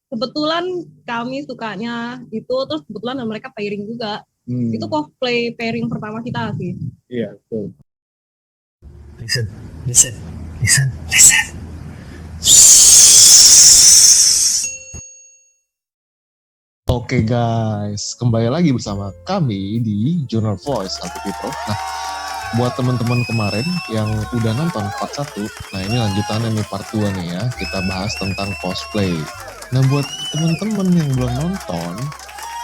kebetulan kami sukanya itu, terus kebetulan mereka pairing juga. Itu cosplay pairing pertama kita sih. Iya, betul. Listen. Oke guys, kembali lagi bersama kami di Journal Voice Happy People. Nah, buat teman-teman kemarin yang udah nonton part 1, nah ini lanjutannya nih part 2 nih ya, kita bahas tentang cosplay. Nah, buat teman-teman yang belum nonton,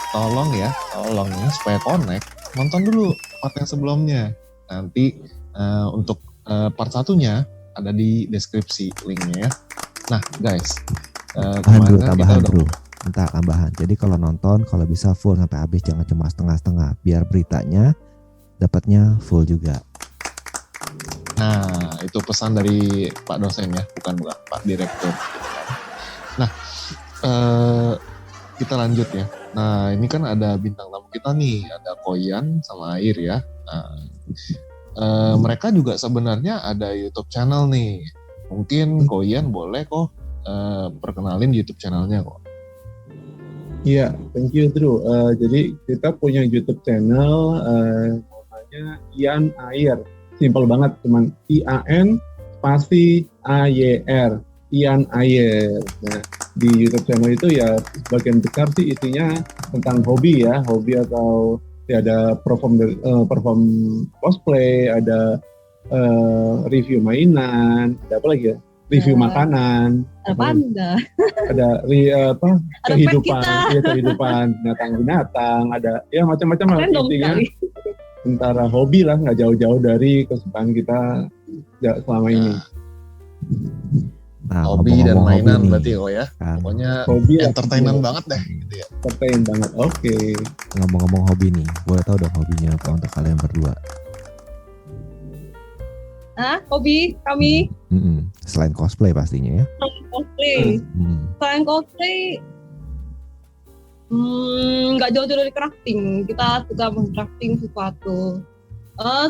tolong nih supaya connect, nonton dulu part yang sebelumnya. Nanti untuk part 1-nya ada di deskripsi linknya ya. Nah guys, kemarin kan kita udah minta tambahan. Jadi kalau nonton, kalau bisa full sampai habis, jangan cuma setengah-setengah, biar beritanya dapatnya full juga. Nah, itu pesan dari Pak dosen ya, bukan Pak Direktur. Nah, kita lanjut ya. Nah, ini kan ada bintang tamu kita nih, ada Koyan sama Air ya. Nah, mereka juga sebenarnya ada YouTube channel nih. Mungkin Koyan boleh kok perkenalin YouTube channelnya kok. Iya, thank you Drew. Jadi kita punya YouTube channel namanya Ian Ayer. Simpel banget, cuman IAN spasi AYR. Ian Ayer. Nah, di YouTube channel itu ya sebagian besar sih isinya tentang hobi ya, hobi atau ya ada perform cosplay, ada review mainan, ada apa lagi ya? Review makanan, ada panda, ada kehidupan binatang, ada ya macam-macam lah intinya. Antara hobi lah, nggak jauh-jauh dari kesukaan kita selama ini. Nah, hobi dan mainan hobi berarti ya. Kan. Pokoknya hobi entertainment banget deh gitu ya. Entertain banget. Oke. Ngomong-ngomong hobi nih, boleh tahu dong hobinya apa untuk kalian berdua? Hobi kami selain cosplay pastinya ya. Selain cosplay nggak jauh-jauh dari crafting. Kita suka meng-crafting sesuatu,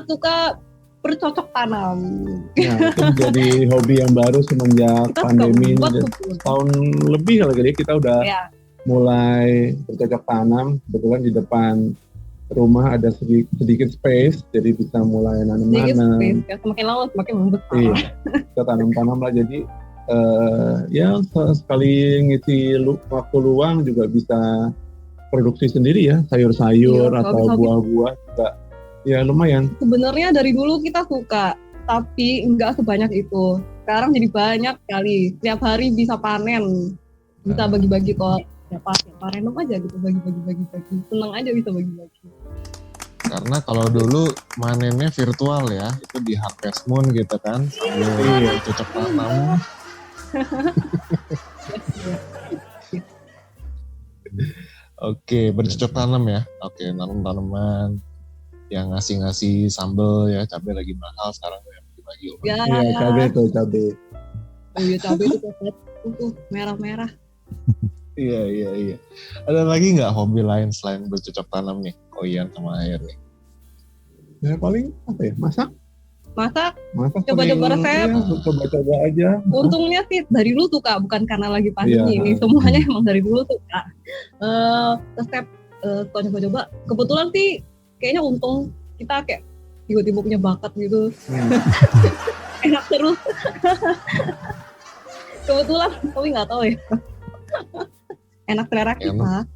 suka bercocok tanam. Nah, itu jadi hobi yang baru semenjak pandemi ini. Tahun lebih kali kita udah mulai bercocok tanam. Kebetulan di depan rumah ada sedikit space, jadi bisa mulai nanam-nanam. Ya, semakin lama semakin membesar. Iya, kita tanam-tanam lah. Jadi ya sekali ngisi waktu luang juga bisa produksi sendiri ya, sayur-sayur atau buah-buah juga. Ya lumayan. Sebenarnya dari dulu kita suka, tapi nggak sebanyak itu. Sekarang jadi banyak kali. Setiap hari bisa panen, bisa bagi-bagi kok. Siapa random aja gitu, bagi-bagi. Seneng aja bisa bagi-bagi. Karena kalau dulu manennya virtual ya, itu di Harvest Moon gitu kan, sambil cocok tanam. Oke, bercocok tanam ya. Oke, nanam-tanaman yang ngasih sambal ya, cabai lagi mahal sekarang ya, bagi-bagi. Iya, cabai. Iya, cabai itu merah-merah. Iya. Ada lagi nggak hobi lain selain bercocok tanam nih, Koyan sama Air nih? Ya paling apa ya, masak. Coba-coba resep. Ya, coba-coba aja. Untungnya sih dari dulu suka, bukan karena lagi pandemi ini. Semuanya emang dari dulu suka. Resep coba-coba. Kebetulan sih kayaknya untung kita kayak tiba-tiba punya bakat gitu. Enak terus. Kebetulan tapi nggak tahu ya. Enak selera kita.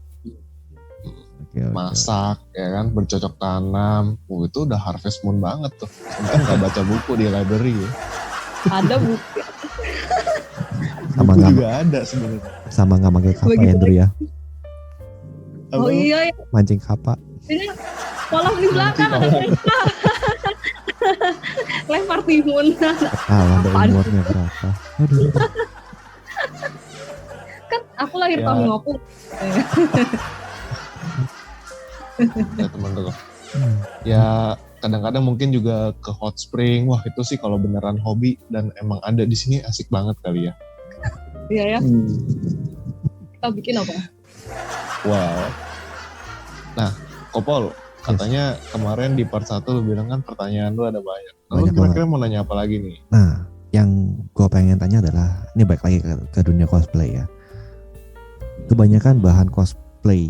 Masak ya kan, bercocok tanam, itu udah Harvest Moon banget tuh. Mungkin nggak baca buku di library ya. Ada buku. Buku juga ada sebenarnya. Sama nggak pakai kapa ya Andrew ya? Oh iya. Mancing kapa. Kolam di belakang ada kapa. Lempar timun. Ada umurnya berapa? Aduh. Kan aku lahir tahun 50. Ya teman-teman. Ya kadang-kadang mungkin juga ke hot spring. Wah itu sih kalau beneran hobi dan emang ada di sini asik banget kali ya. Iya ya. Kita bikin apa? Wow. Nah, Kopol, katanya kemarin di part 1 lu bilang kan pertanyaan lu ada banyak. Lalu kira-kira mau nanya apa lagi nih? Nah, yang gue pengen tanya adalah, ini balik lagi ke dunia cosplay ya. kebanyakan bahan cosplay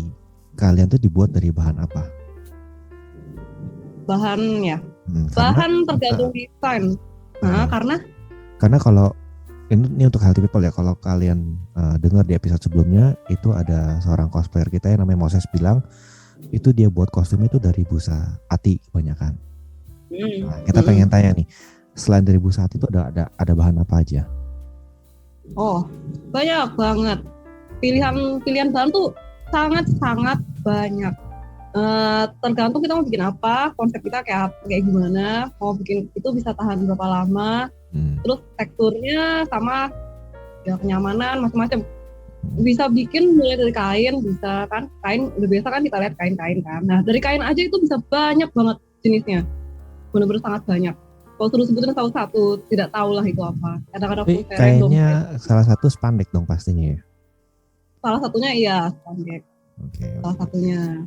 kalian tuh dibuat dari bahan apa? Bahannya, Karena bahan tergantung desain. Nah, karena kalau ini untuk healthy people ya, kalau kalian dengar di episode sebelumnya itu ada seorang cosplayer kita yang namanya Moses bilang itu dia buat kostum itu dari busa ati kebanyakan. Nah, kita pengen tanya nih, selain dari busa ati itu ada bahan apa aja? Oh, banyak banget. Pilihan bahan tuh sangat banyak. Tergantung kita mau bikin apa, konsep kita kayak gimana, mau bikin itu bisa tahan berapa lama, terus teksturnya sama ya kenyamanan macam-macam. Bisa bikin mulai dari kain, bisa kan kain udah biasa kan kita lihat kain-kain kan. Nah dari kain aja itu bisa banyak banget jenisnya, benar-benar sangat banyak. Kalau suruh sebutin satu-satu tidak tahu lah itu apa. Kadang-kadang kayaknya salah satu spandek dong pastinya ya. Salah satunya iya spandek. Salah satunya.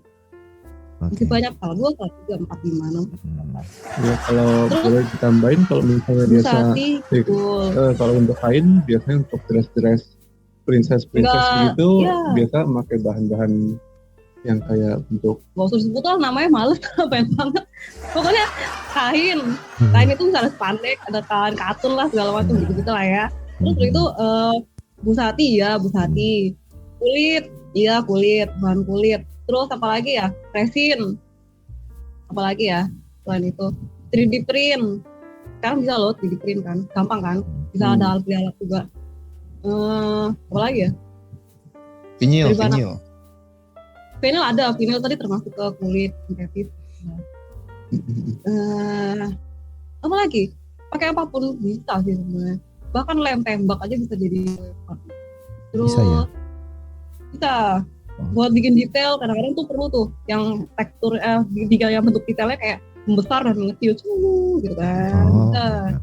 Masih banyak, salah 2, salah 3, 4, 5, 6. Ya kalau boleh ditambahin, kalau misalnya biasa kalau untuk kain biasanya untuk dress princess gitu biasa pakai bahan-bahan yang kayak bentuk. Gak usah disebut lah namanya, males banyak banget. Pokoknya kain itu misalnya spandek, ada kain katun lah segala macam gitu lah ya. Terus itu busati, kulit, bahan kulit. Terus apalagi ya, resin. Apalagi ya, selain itu 3D print. Sekarang bisa loh 3D print kan, gampang kan. Bisa ada alat juga. Apalagi ya? Vinyl ada, vinyl tadi termasuk ke kulit sintetis. Apalagi? Pakai apapun bisa sih sebenarnya. Bahkan lem tembak aja bisa jadi. Terus bisa ya? Bisa. Buat bikin detail kadang-kadang tuh perlu tuh yang tekstur yang bentuk detailnya kayak membesar dan mengecil gitu kan.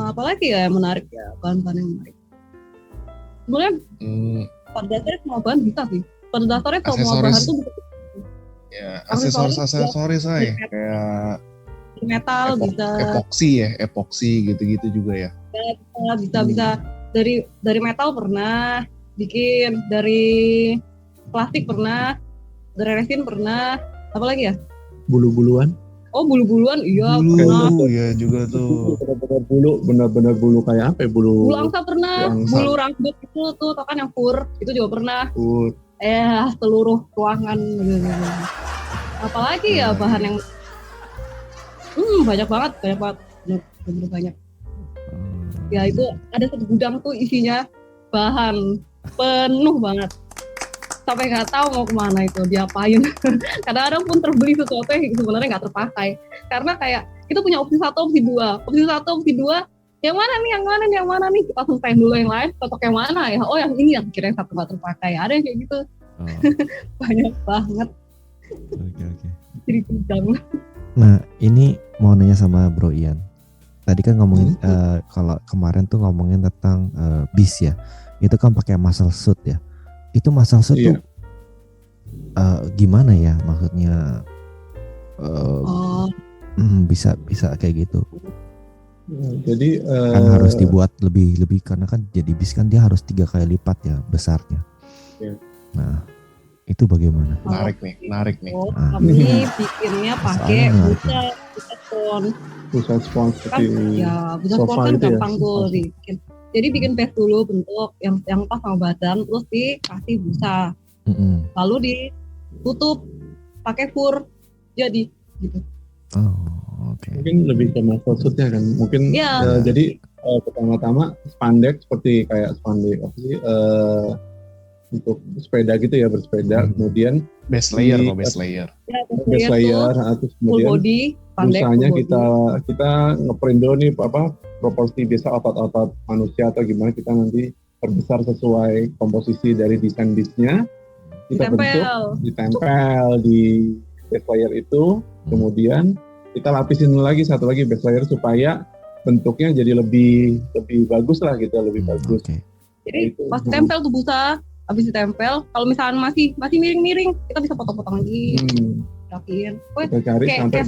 Apalagi ya yang menarik ya, bahan-bahan yang menarik. Sebenarnya pada dasarnya semua bahan bisa sih. Pada dasarnya semua bahan tuh bisa. Ya, aksesoris saya kayak metal bisa. Epoksi gitu-gitu juga ya. Bisa dari metal pernah bikin, dari plastik pernah, dari resin pernah, apa lagi ya? Bulu-buluan? Oh bulu-buluan, iya pernah. Iya juga tuh. Benar-benar bulu kayak apa ya? Bulu angsa pernah, bulu rambut itu tuh, tau kan yang fur, itu juga pernah. Seluruh ruangan. Apalagi ya bahan yang banyak banget, bener banyak. Ya itu ada satu gudang tuh isinya bahan penuh banget sampai nggak tahu mau kemana itu diapain. Kadang-kadang pun terbeli sesuatu yang sebenarnya nggak terpakai karena kayak kita punya opsi 1, opsi 2, yang mana nih kita selesai dulu yang lain, cocok yang mana ya, yang ini yang kira yang satu nggak terpakai, ada yang kayak gitu. Banyak banget. Oke. Jadi gudang. Nah ini mau nanya sama Bro Ian, tadi kan ngomongin kalau kemarin tuh ngomongin tentang bis ya, itu kan pakai muscle suit ya. Itu muscle suit tuh gimana ya maksudnya? Bisa kayak gitu. Jadi kan harus dibuat lebih karena kan jadi bis kan dia harus 3 kali lipat ya besarnya. Nah itu bagaimana? Menarik nih. Kami bikinnya pakai busa spons seperti busa spons kan gampang tuh bikin. Jadi bikin base dulu bentuk yang pas sama badan, terus dikasih busa, lalu ditutup pakai fur, jadi gitu. Mungkin lebih ke muscle suitnya kan, mungkin jadi pertama-tama spandek seperti kayak spandek untuk sepeda gitu ya, bersepeda, kemudian base layer. Terus kemudian busanya kita ngeprint dulu nih proporsi biasa otot-otot manusia atau gimana, kita nanti perbesar sesuai komposisi dari desain bisnya, kita ditempel di base layer itu, kemudian kita lapisin lagi satu lagi base layer supaya bentuknya jadi lebih bagus lah gitu, lebih bagus. Jadi pas tempel tuh busa, habis ditempel, kalau misalnya masih miring-miring, kita bisa potong-potong lagi, rapiin. Kita cari sampai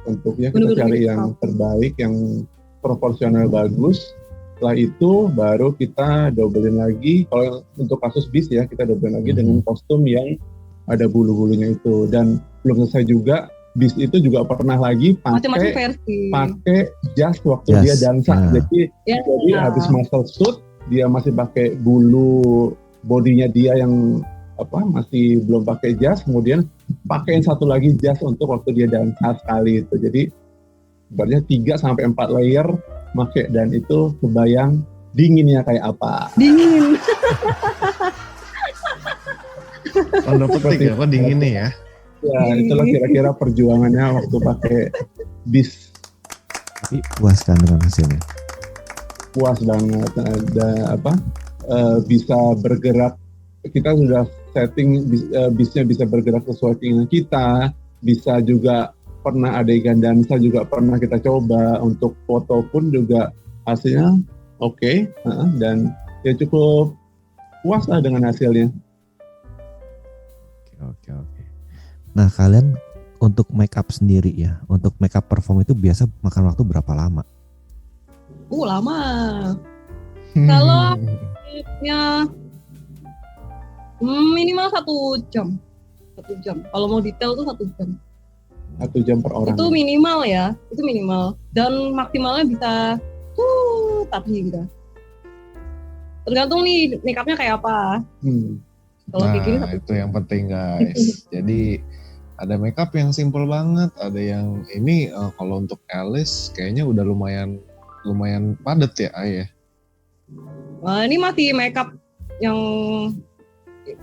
bentuknya kita cari yang terbaik, yang proporsional bagus, Setelah itu baru kita dobelin lagi, kalau untuk kasus bis ya kita dobelin lagi dengan kostum yang ada bulu-bulunya itu. Dan belum selesai juga, bis itu juga pernah lagi Macam-macam versi. pakai jas waktu dia dansa. Jadi habis muscle suit dia masih pakai bulu bodinya dia yang masih belum pakai jas, kemudian pakaiin satu lagi jas untuk waktu dia dansa sekali itu. Jadi ibaratnya 3-4 layer make, dan itu kebayang dinginnya kayak apa. Dingin. Tanda petik ya, kok dinginnya ya. Ya, itulah kira-kira perjuangannya waktu pakai bis. Tapi puas kan dengan hasilnya? Puas banget. Ada bisa bergerak. Kita sudah setting bisnya bisa bergerak sesuai keinginan kita. Bisa juga pernah adegan dansa juga pernah kita coba. Untuk foto pun juga hasilnya oke. Dan ya cukup puas lah dengan hasilnya. Oke. Nah, kalian untuk make up sendiri ya, untuk make up perform itu biasa makan waktu berapa lama? Lama. Kalau ya minimal 1 jam. 1 jam. Kalau mau detail tuh 1 jam. 1 jam per orang. Itu minimal ya, itu minimal. Dan maksimalnya bisa tak hingga. Tergantung nih make upnya kayak apa. Kalau kayak gini itu yang penting guys. Jadi ada make up yang simple banget, ada yang ini kalau untuk Alice kayaknya udah lumayan padat ya Ayah. Wah, ini masih make up yang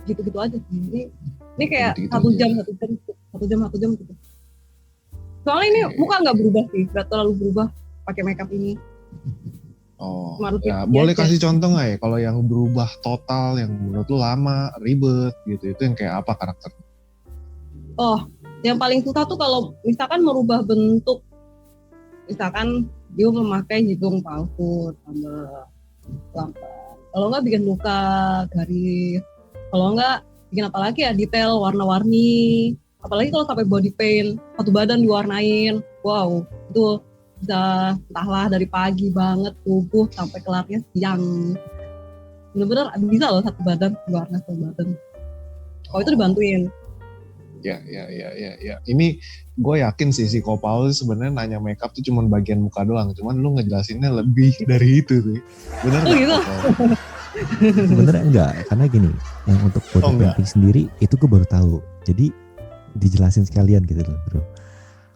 gitu-gitu aja sih. Ini kayak satu jam gitu. Soalnya ini muka nggak berubah sih, nggak terlalu berubah pakai make up ini. Oh, ya boleh kasih contoh nggak ya kalau yang berubah total yang menurut lu lama, ribet gitu, itu yang kayak apa karakternya? Oh, yang paling susah tuh kalau misalkan merubah bentuk, misalkan dia memakai hidung palsu tambah lambat. Kalau nggak bikin luka, garis. Kalau nggak bikin apa lagi ya, detail, warna-warni. Apalagi kalau sampai body paint, satu badan diwarnain. Wow, itu bisa entahlah dari pagi banget subuh sampai kelarnya siang. Bener-bener bisa loh satu badan diwarna satu badan. Kalau itu dibantuin. Ya. Ini gue yakin sih si Kopal sebenarnya nanya makeup tuh cuma bagian muka doang. Cuman lu ngejelasinnya lebih dari itu sih. Bener nggak? Gitu. Sebenarnya enggak, karena gini, yang untuk body painting sendiri itu gue baru tahu. Jadi dijelasin sekalian gitu loh, bro.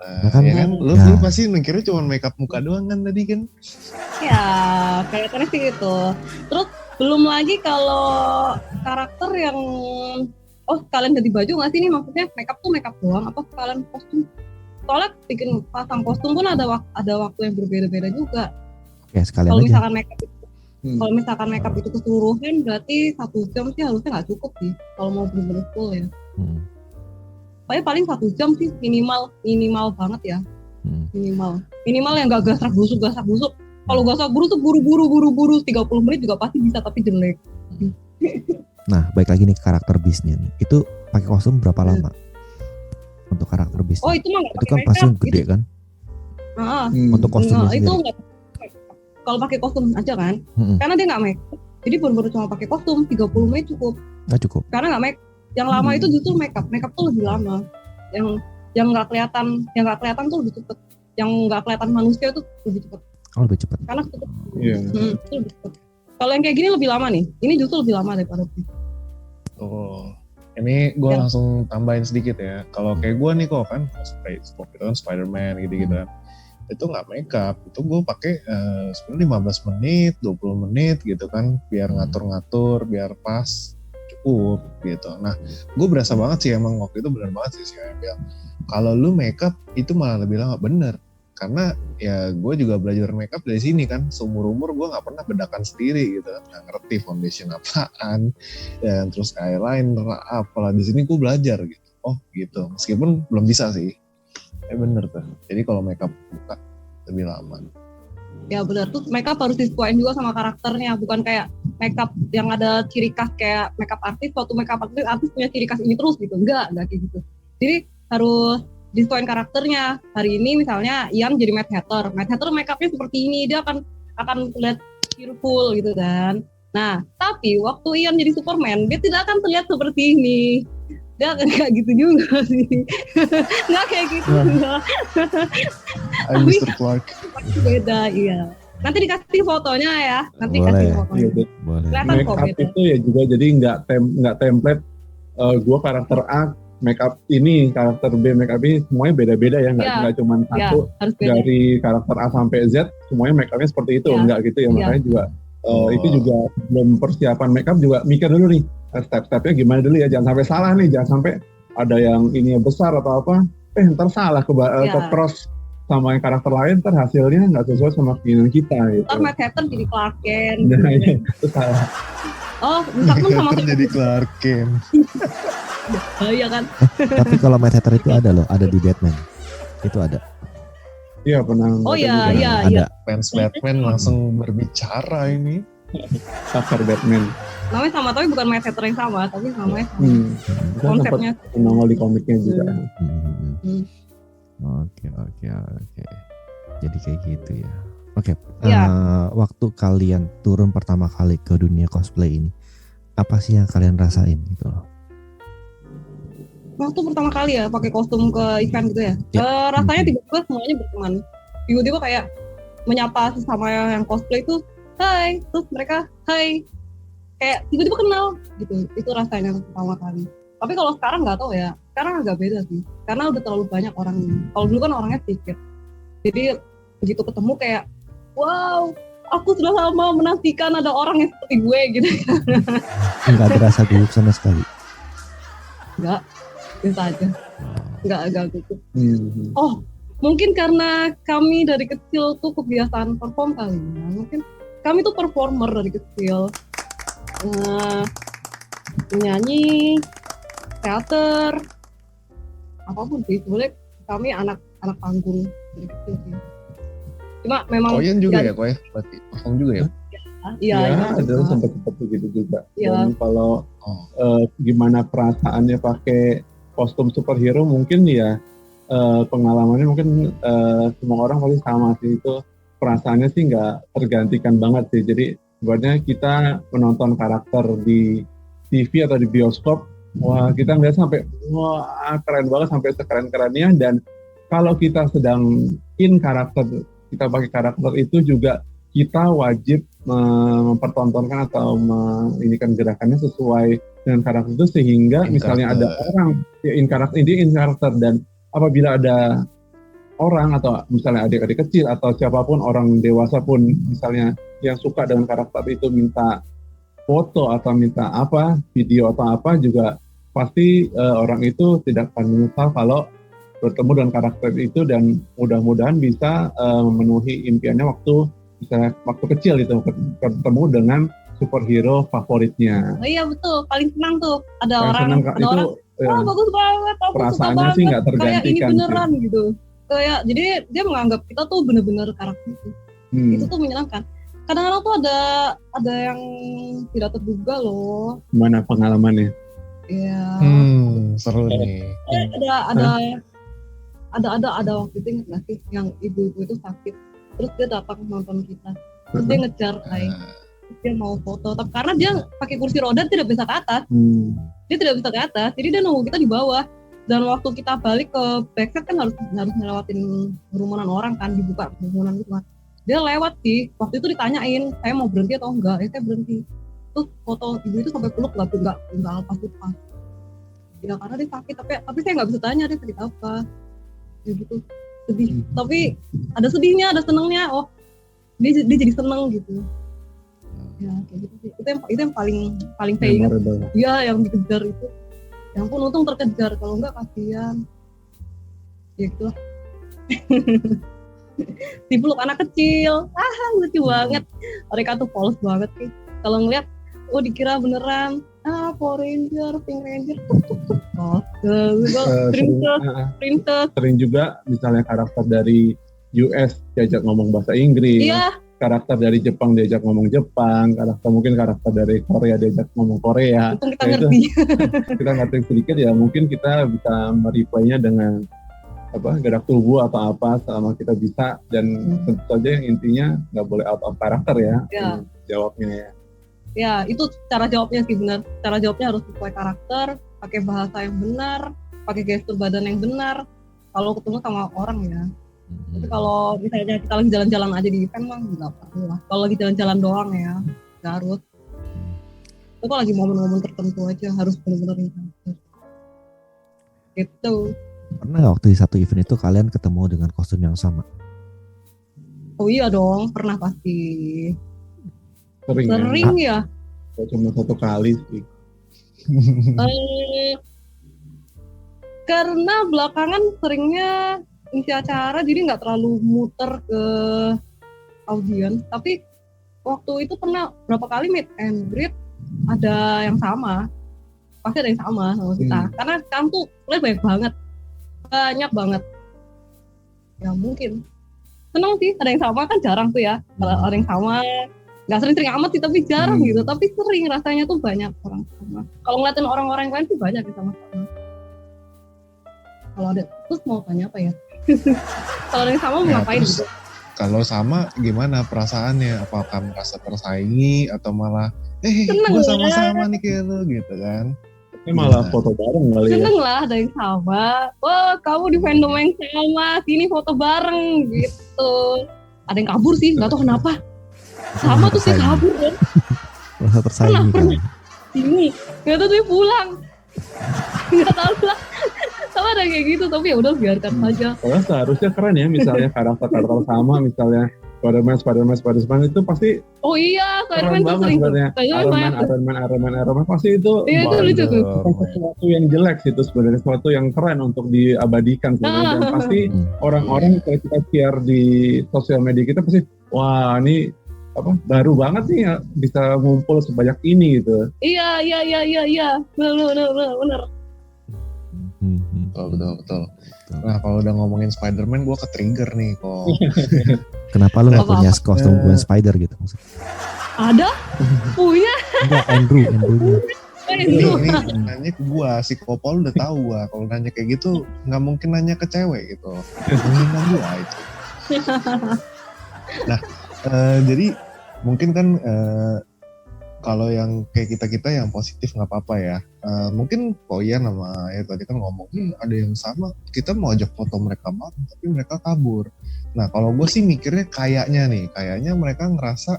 Nah, kan, ya kan? Lu pasti mikirnya cuma makeup muka doang kan tadi kan? Ya, kelihatannya sih gitu. Terus belum lagi kalau karakter yang kalian ganti baju nggak sih, ini maksudnya makeup tuh makeup doang apa kalian kostum? Soalnya bikin pasang kostum pun ada waktu yang berbeda-beda juga. Oke, sekalian kalau aja. Kalau misalkan makeup itu keseluruhan berarti 1 jam sih harusnya nggak cukup sih kalau mau bener-bener full ya. Paling 1 jam sih minimal banget ya. Minimal yang gak gasak busuk. Kalau gasak busuk buru-buru 30 menit juga pasti bisa, tapi jelek. Nah, baik lagi nih karakter bisnya nih. Itu pakai kostum berapa lama? Untuk karakter bisnya. Oh, itu mah itu kan pasti gede kan? Untuk kostumnya sendiri. Itu enggak. Kalau pakai kostum aja kan. Karena dia enggak make. Jadi baru cuma pakai kostum 30 menit cukup. Enggak cukup. Karena enggak make. Yang lama itu justru makeup tuh lebih lama. Yang nggak kelihatan tuh lebih cepet. Yang nggak kelihatan manusia tuh lebih cepet. Oh, lebih cepet. Karena itu lebih cepet. Kalau yang kayak gini lebih lama nih. Ini justru lebih lama daripada itu. Oh, ini gue langsung tambahin sedikit ya. Kalau kayak gue nih kok kan cosplay, itu kan Spider-Man gitu-gitu kan. Itu nggak makeup, itu gue pakai sebenarnya 15 menit, 20 menit gitu kan, biar ngatur-ngatur, biar pas. Cukup gitu. Nah, gue berasa banget sih emang waktu itu benar banget sih yang bilang kalau lu makeup itu malah lebih lama. Bener, karena ya gue juga belajar makeup dari sini kan. Seumur-umur gue nggak pernah bedakan sendiri gitu, nggak ngerti foundation apaan dan terus eyeliner apalah. Di sini gue belajar gitu. Oh gitu, meskipun belum bisa sih. Bener tuh. Jadi kalau makeup buka lebih lama. Ya benar, tuh makeup harus disesuaikan juga sama karakternya, bukan kayak makeup yang ada ciri khas kayak makeup artis. Suatu makeup artis punya ciri khas ini terus gitu, enggak kayak gitu. Jadi harus disesuaikan karakternya. Hari ini misalnya Ian jadi Mad Hatter makeupnya seperti ini, dia akan lihat cheerful gitu kan. Nah, tapi waktu Ian jadi Superman, dia tidak akan terlihat seperti ini. Dia nggak gitu juga sih. Nggak kayak gitu juga. I'm Mr. Clark. Beda, iya. Nanti dikasih fotonya ya. Nanti Boleh. kasih fotonya. Iya, Boleh. Kelihatan make kok up beda. itu ya juga jadi nggak template. Gue karakter A, make up ini, karakter B, make up ini semuanya beda-beda ya, nggak cuma Ya, satu harus beda. dari karakter A sampai Z semuanya make upnya seperti itu, Ya. nggak gitu ya. Ya. Makanya juga Oh. itu juga belum persiapan make up juga mikir dulu nih step-stepnya gimana dulu ya, jangan sampai salah nih, jangan sampai ada yang ini besar atau apa, ntar salah ke cross sama yang karakter lain, ntar hasilnya nggak sesuai sama keinginan kita gitu. Ntar Mad Hatter jadi Clark Kent. Nah, itu salah. Oh, misalkan sama jadi Clark Kent. iya kan. Tapi kalau Mad Hatter itu ada loh, ada di Batman. Itu ada. Iya pernah. Oh iya, Ada. iya, Ada. iya. Fans Batman langsung berbicara ini. Cover Batman. Namanya sama, tapi bukan Mad Hatter yang sama, tapi namanya sama. Kita Konsepnya. sempat nongol di komiknya juga. Hmm. Oke. Jadi kayak gitu ya. Oke. Iya. Waktu kalian turun pertama kali ke dunia cosplay ini, apa sih yang kalian rasain gitu loh? Waktu pertama kali ya pakai kostum ke event gitu ya. Ya. Rasanya tiba-tiba semuanya berteman. Tiba-tiba kayak menyapa sesama yang cosplay itu, hai, terus mereka, hai, kayak tiba-tiba kenal gitu. Itu rasanya pertama kali. Tapi kalau sekarang nggak tahu ya. Sekarang agak beda sih. Karena udah terlalu banyak orangnya. Kalau dulu kan orangnya sedikit. Jadi begitu ketemu kayak, wow, aku sudah lama menantikan ada orang yang seperti gue gitu. Nggak ada rasa gugup sama sekali. Enggak, biasa aja. Enggak gitu. Hmm. Oh, mungkin karena kami dari kecil tuh kebiasaan perform kali ya. Mungkin kami tuh performer dari kecil. Nyanyi, teater, apapun sih. Sebenarnya kami anak panggung dari kecil sih. Cuma memang Koyen juga ya, Koy? Berarti perform juga ya? Iya, ada sempat begitu juga. Iya. Dan kalau gimana perasaannya pakai kostum superhero, mungkin ya pengalamannya mungkin semua orang pasti sama sih, itu perasaannya sih nggak tergantikan banget sih. Jadi sebenarnya kita menonton karakter di TV atau di bioskop, wah kita ngeliat sampai wah keren banget, sampai sekeren-kerennya. Dan kalau kita sedang karakter, kita pakai karakter itu juga kita wajib mempertontonkan atau menginikan gerakannya sesuai dengan karakter itu, sehingga misalnya ada orang ya in karakter, dan apabila ada orang atau misalnya adik-adik kecil atau siapapun orang dewasa pun misalnya yang suka dengan karakter itu minta foto atau minta apa video atau apa, juga pasti orang itu tidak akan menyesal kalau bertemu dengan karakter itu, dan mudah-mudahan bisa memenuhi impiannya waktu kecil itu ketemu dengan superhero favoritnya. Oh iya betul, paling senang tuh ada Paling orang, senang, ada itu, orang, bagus banget, aku suka perasaannya banget, sih nggak kayak ini tergantikan beneran sih. gitu. Kayak jadi dia menganggap kita tuh bener-bener karakter itu. Itu tuh menyenangkan. Kadang-kadang tuh ada yang tidak terduga loh. Gimana pengalamannya? Iya. Seru nih. Ada waktu itu ingat gak sih yang ibu-ibu itu sakit, terus dia datang nonton kita, terus dia ngejar terus dia mau foto, tapi karena dia pakai kursi roda tidak bisa ke atas, dia tidak bisa ke atas, jadi dia nunggu kita di bawah. Dan waktu kita balik ke backstage kan harus ngelewatin kerumunan orang kan, dibuka kerumunan gitu kan. Dia lewat sih, waktu itu ditanyain saya mau berhenti atau enggak, saya berhenti. Terus foto ibu itu sampai peluk nggak lepas. Ya karena dia sakit, tapi saya nggak bisa tanya dia sakit apa. Ya gitu, sedih. Tapi ada sedihnya, ada senengnya. Oh, dia jadi seneng gitu. Ya kayak gitu sih. Itu yang paling saya ingat. Iya, yang dikejar itu. Ya ampun, untung terkejar, kalau enggak kasihan. Ya gitu lah. Dipeluk anak kecil, lucu banget. Mereka tuh polos banget sih. Kalau ngeliat, dikira beneran. Power Ranger, Pink Ranger, Princess. Sering juga misalnya karakter dari US diajak ngomong bahasa Inggris. Iya. Karakter dari Jepang diajak ngomong Jepang, mungkin karakter dari Korea diajak ngomong Korea. Untung kita ngerti. Kita ngerti sedikit ya, mungkin kita bisa mereplaynya dengan gerak tubuh atau apa selama kita bisa, dan tentu saja yang intinya nggak boleh out of karakter ya. Jawabnya ya. Ya itu cara jawabnya sih benar. Cara jawabnya harus sesuai karakter, pakai bahasa yang benar, pakai gestur badan yang benar. Kalau ketemu sama orang ya. Tapi kalau misalnya kita lagi jalan-jalan aja di event mah nggak perlu lah. Kalau lagi jalan-jalan doang ya, nggak harus. Itu lagi momen-momen tertentu aja harus benar-benar gitu. Pernah nggak waktu di satu event itu kalian ketemu dengan kostum yang sama? Oh iya dong, pernah pasti. Sering ya? Cuma satu kali sih. Karena belakangan seringnya isi acara jadi nggak terlalu muter ke audiens. Tapi waktu itu pernah berapa kali meet and greet ada yang sama. Pasti ada yang sama kita. Karena kan tuh banyak banget. Ya mungkin. Senang sih ada yang sama, kan jarang tuh ya. Kalau ada yang sama, nggak sering-sering amat sih, tapi jarang gitu. Tapi sering rasanya tuh banyak orang sama. Kalau ngeliatin orang-orang lain sih banyak yang sama-sama. Kalau ada, terus mau tanya apa ya? Kalau ada yang sama mau ngapain gitu? Kalau sama gimana perasaannya? Apakah merasa tersaingi atau malah gue sama-sama nih kayak lu gitu kan? Ini malah foto bareng kali ya. Seneng lah ada yang sama. Wah kamu di fandom yang sama, sini foto bareng gitu. Ada yang kabur sih, nggak tahu kenapa. Sama tuh sih kabur kan. Merasa tersaingi kan. Ini nggak tahu tuh pulang. Nggak tahu lah. Sama ada kayak gitu, tapi ya udah biarkan saja. Kalau seharusnya keren ya, misalnya karakter sama, misalnya Spider-Man itu pasti. Oh iya, keren banget sebenarnya. Iron Man pasti itu. Iya itu lucu tuh. Sesuatu yang jelek sih itu sebenarnya, sesuatu yang keren untuk diabadikan sebenarnya. Dan pasti orang-orang kalau kita share di sosial media kita pasti, wah ini baru banget nih ya bisa ngumpul sebanyak ini gitu. Iya, benar. Betul. Nah kalau udah ngomongin Spider-Man, gue ke-trigger nih kok. Kenapa lu gak punya kostum Gwen Spider gitu maksudnya? Ada? Punya? Enggak, Andrew. Ini nanya ke gue, si Kopol udah tahu gue. Kalau nanya kayak gitu, gak mungkin nanya ke cewek gitu. Menghina gue itu. Nah, jadi mungkin kan kalau yang kayak kita yang positif nggak apa-apa ya. Mungkin Koyan sama ya tadi kan ngomong ada yang sama, kita mau ajak foto mereka bareng tapi mereka kabur. Nah kalau gue sih mikirnya kayaknya mereka ngerasa,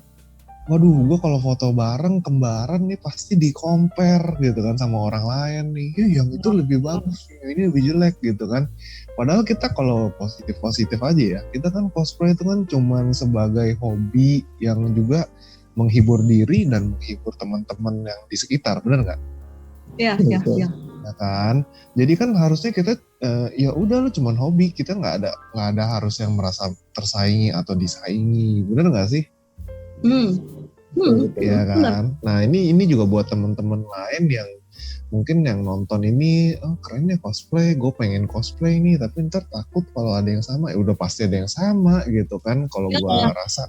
waduh gue kalau foto bareng kembaran nih pasti di-compare gitu kan sama orang lain nih. Yang itu lebih bagus, ini lebih jelek gitu kan. Padahal kita kalau positif aja ya, kita kan cosplay itu kan cuman sebagai hobi yang juga menghibur diri dan menghibur teman-teman yang di sekitar, benar nggak? Iya. Ya kan, jadi kan harusnya kita ya udah lu cuman hobi, kita nggak ada harus yang merasa tersaingi atau disaingi, benar nggak sih? Iya kan. Bener. Nah ini juga buat teman-teman lain yang mungkin yang nonton ini, keren ya cosplay, gue pengen cosplay nih, tapi ntar takut kalau ada yang sama, ya udah pasti ada yang sama gitu kan, kalau gue rasa.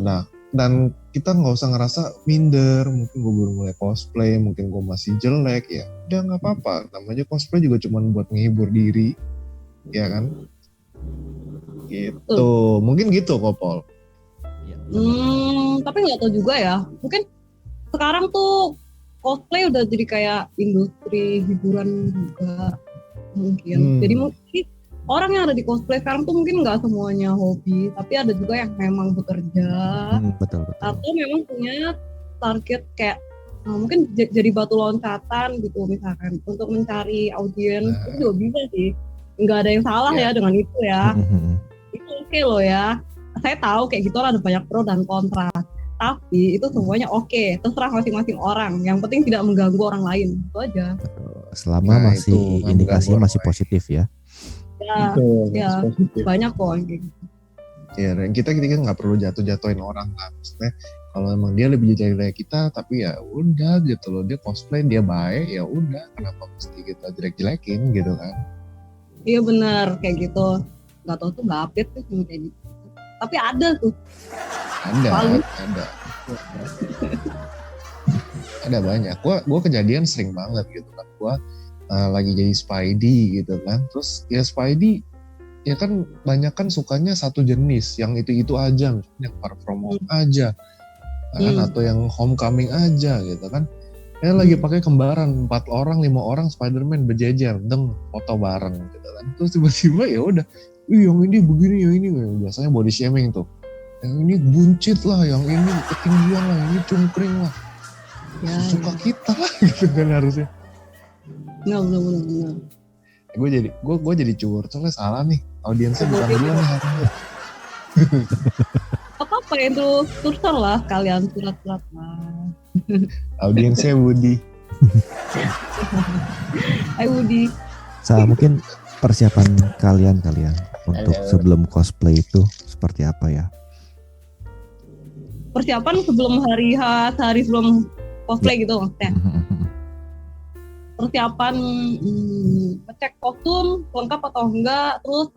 Nah. Dan kita nggak usah ngerasa minder, mungkin gue baru mulai cosplay, mungkin gue masih jelek, ya udah nggak apa-apa, namanya cosplay juga cuma buat menghibur diri, ya kan? Gitu, mungkin gitu Kopol. Tapi nggak tahu juga ya, mungkin sekarang tuh cosplay udah jadi kayak industri hiburan juga mungkin. Jadi mungkin orang yang ada di cosplay sekarang tuh mungkin nggak semuanya hobi, tapi ada juga yang memang bekerja, betul. Atau memang punya target kayak mungkin jadi batu loncatan gitu misalkan untuk mencari audiens. Itu juga bisa sih, nggak ada yang salah ya dengan itu ya. Itu oke loh ya. Saya tahu kayak gitu ada banyak pro dan kontra, tapi itu semuanya oke, terserah masing-masing orang. Yang penting tidak mengganggu orang lain, itu aja. Selama masih indikasinya masih positif ya. Ya, banyak kok kayak gitu. Ya, dan kita nggak perlu jatuhin orang lah. Maksudnya kalau emang dia lebih jelek dari kita, tapi ya udah gitu loh, dia cosplay dia baik, ya udah, kenapa mesti kita jelek-jelekin gitu kan? Iya benar kayak gitu. Nggak tahu tuh nggak update tuh kayak gitu. Tapi ada tuh. Ada banyak. Gue kejadian sering banget gitu kan. Gue lagi jadi Spidey gitu kan. Terus ya Spidey ya kan banyak kan sukanya satu jenis, yang itu aja, misalnya yang Far From Home aja kan, atau yang Homecoming aja gitu kan. Ya lagi pakai kembaran 4 orang 5 orang Spider-Man berjejer foto bareng gitu kan. Terus tiba-tiba ya udah, yang ini begini, yang ini biasanya body shaming tuh. Yang ini buncit lah, yang ini ketinggian lah, yang ini cungkring lah. Ya. Suka kita lah gitu kan harusnya. Benar. Gue jadi curcol, salah nih, audiensnya bukan gue nih harusnya. Apa ya itu, curcol lah kalian, surat-surat lah. Audiensnya Woody. Hai Woody. Mungkin persiapan kalian untuk sebelum cosplay itu seperti apa ya? Persiapan sebelum hari sehari sebelum cosplay gitu maksudnya. Persiapan ngecek kostum lengkap atau enggak, terus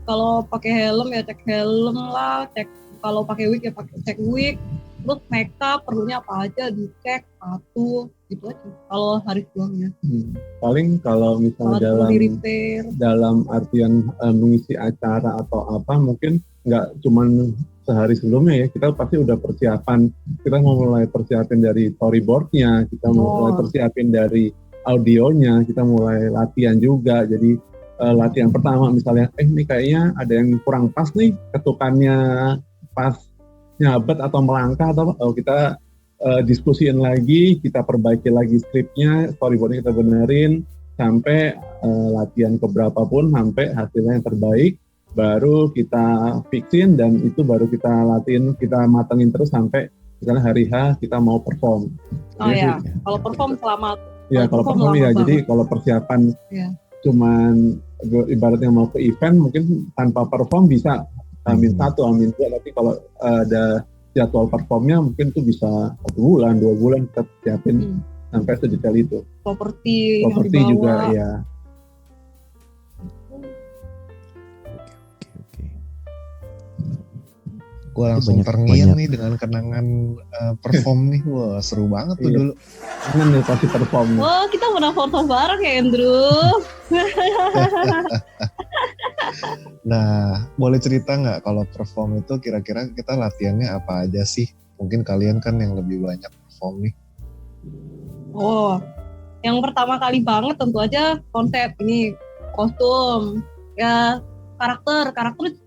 kalau pakai helm ya cek helm lah, cek kalau pakai wig ya cek wig, terus makeup perlunya apa aja dicek, sepatu gitu aja kalau hari sebelumnya. Paling kalau misalnya dalam artian mengisi acara atau apa, mungkin nggak cuman sehari sebelumnya ya, kita pasti udah persiapan, kita mau mulai persiapin dari storyboardnya, kita mulai persiapin dari audionya, kita mulai latihan juga. Jadi latihan pertama misalnya, ini kayaknya ada yang kurang pas nih, ketukannya pas nyabet atau melangkah, atau kita diskusiin lagi, kita perbaiki lagi skripnya, storyboardnya kita benerin, sampai latihan keberapa pun, sampai hasilnya yang terbaik, baru kita fixin, dan itu baru kita latihan, kita matengin terus sampai misalnya hari H kita mau perform. Kalau perform selamat. Ya kalau perform ya, jadi kalau persiapan cuman ibaratnya mau ke event, mungkin tanpa perform bisa Amin 1, Amin 2, tapi kalau ada jadwal performnya mungkin itu bisa 1 bulan, 2 bulan kita siapin sampai sedetail itu. Properti juga ya. Gue langsung terngiang nih dengan kenangan perform nih. Wah seru banget tuh dulu. Kangen nih pasti perform. Oh kita pernah foto bareng ya Andrew. Nah boleh cerita nggak kalau perform itu kira-kira kita latihannya apa aja sih? Mungkin kalian kan yang lebih banyak perform nih. Oh yang pertama kali banget tentu aja konsep ini, kostum ya. Karakter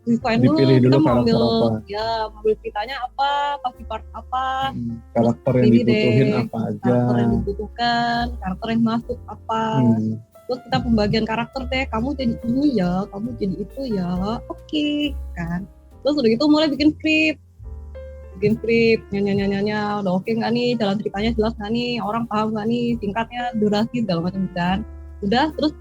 desain dulu, kita mau ambil ceritanya apa, pasti part apa, karakter yang dibutuhin apa aja, karakter yang dibutuhkan, karakter yang masuk apa, terus kita pembagian karakter deh, kamu jadi ini ya, kamu jadi itu ya, oke, kan, terus udah gitu mulai bikin skrip, nyanyi, udah oke nggak nih, jalan ceritanya jelas nggak nih, orang paham nggak nih, singkatnya, durasi segala macam kan, udah terus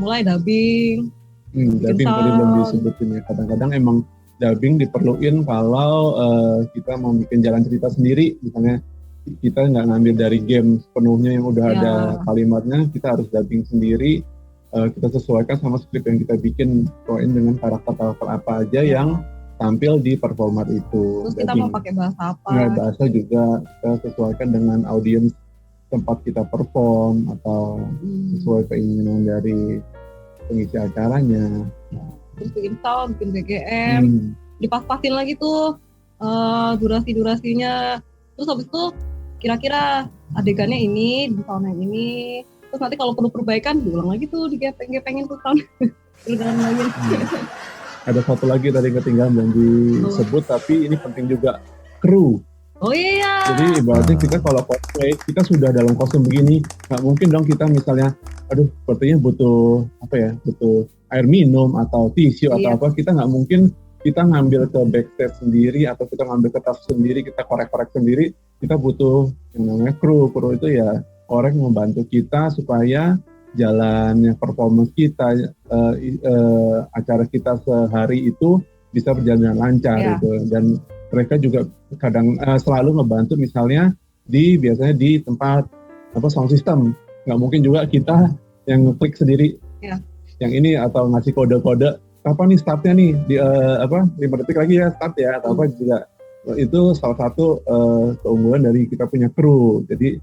mulai dubbing. Dubbing tadi belum disebutin ya. Kadang-kadang emang dubbing diperluin kalau kita mau bikin jalan cerita sendiri, misalnya kita nggak ngambil dari game sepenuhnya yang udah ada kalimatnya, kita harus dubbing sendiri, kita sesuaikan sama skrip yang kita bikin, sesuaiin dengan karakter-karakter apa aja yang tampil di performer itu. Terus kita mau pakai bahasa apa? Nah, bahasa juga kita sesuaikan dengan audiens tempat kita perform, atau sesuai keinginan dari pengisi acaranya. Terus bikin sound, bikin BGM, dipas-pasin lagi tuh durasi-durasinya. Terus habis itu kira-kira adegannya ini, di sound yang ini. Terus nanti kalau perlu perbaikan, diulang lagi tuh, digepeng-gepengin tuh sound. Ada satu lagi tadi ketinggalan yang disebut, tapi ini penting juga, kru. Oh iya. Jadi ibaratnya kita kalau cosplay, kita sudah dalam kostum begini, nggak mungkin dong kita misalnya, sepertinya butuh air minum atau tisu atau apa, kita nggak mungkin kita ngambil ke backstage sendiri atau kita ngambil ke tas sendiri, kita korek-korek sendiri. Kita butuh yang namanya kru itu ya orang membantu kita supaya jalannya performance kita, acara kita sehari itu bisa berjalan lancar gitu. Dan mereka juga kadang selalu ngebantu, misalnya biasanya di tempat sound system, nggak mungkin juga kita yang ngeklik sendiri yang ini atau ngasih kode-kode kapan nih startnya nih di 5 detik lagi ya start ya atau apa juga. Itu salah satu keunggulan dari kita punya kru. Jadi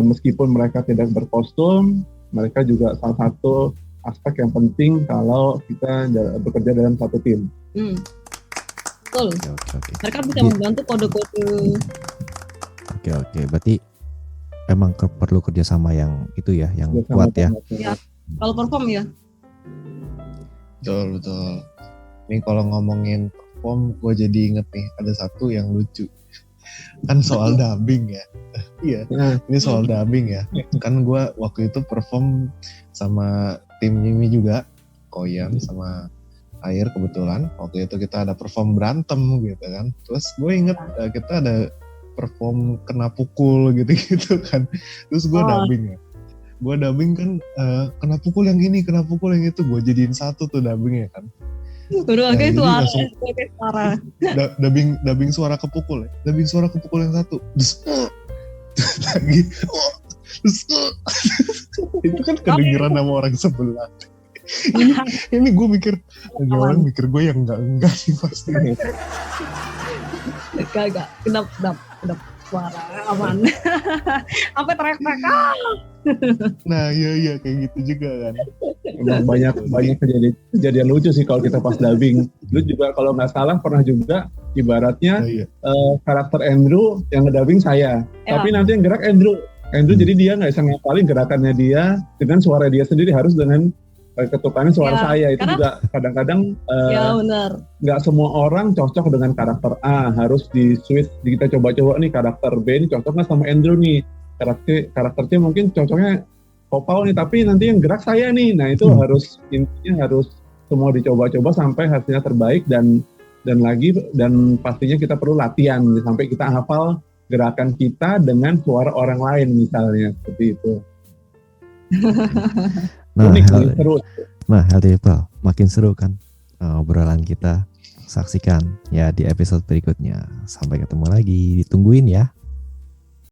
meskipun mereka tidak berkostum, mereka juga salah satu aspek yang penting kalau kita bekerja dalam satu tim. Betul. Oke. Mereka bisa membantu kode-kode. Oke. Berarti emang perlu kerjasama yang itu ya, yang kuat ya. Ya, kalau perform ya. Betul. Ini kalau ngomongin perform, gue jadi inget nih, ada satu yang lucu. Kan soal dubbing ya. Iya, ini soal dubbing ya. Kan gue waktu itu perform sama tim Yimi juga, Koyan sama Air kebetulan. Waktu itu kita ada perform berantem gitu kan. Terus gue inget kita ada perform kena pukul gitu-gitu kan. Terus gue dubbing ya. Gue dubbing kan kena pukul yang ini, kena pukul yang itu. Gue jadiin satu tuh dubbingnya kan. Udah kayak suara. Dubbing suara kepukul ya. Dubbing suara kepukul yang satu. Terus lagi. Itu kan kedengeran sama orang sebelah. Ini gue mikir, orang mikir gue yang enggak sih pasti. Gak, kedap suara aman. Sampai teriak-teriak. Nah, iya kayak gitu juga kan. Emang banyak kejadian lucu sih kalau kita pas dubbing. Lu juga kalau nggak salah pernah juga ibaratnya karakter Andrew yang ngedubbing saya, tapi nanti yang gerak Andrew jadi dia nggak bisa ngapalin gerakannya dia dengan suara dia sendiri, harus dengan ketukannya suara saya. Itu juga kadang-kadang nggak semua orang cocok dengan karakter A, harus di switch. Kita coba-coba nih karakter B ini cocok nggak sama Andrew nih, karakter C mungkin cocoknya Popao nih, tapi nanti yang gerak saya nih. Nah itu intinya harus semua dicoba-coba sampai hasilnya terbaik, dan pastinya kita perlu latihan sampai kita hafal gerakan kita dengan suara orang lain misalnya, seperti itu. Seru. Nah, Healthy People, makin seru kan obrolan kita. Saksikan ya di episode berikutnya. Sampai ketemu lagi, ditungguin ya.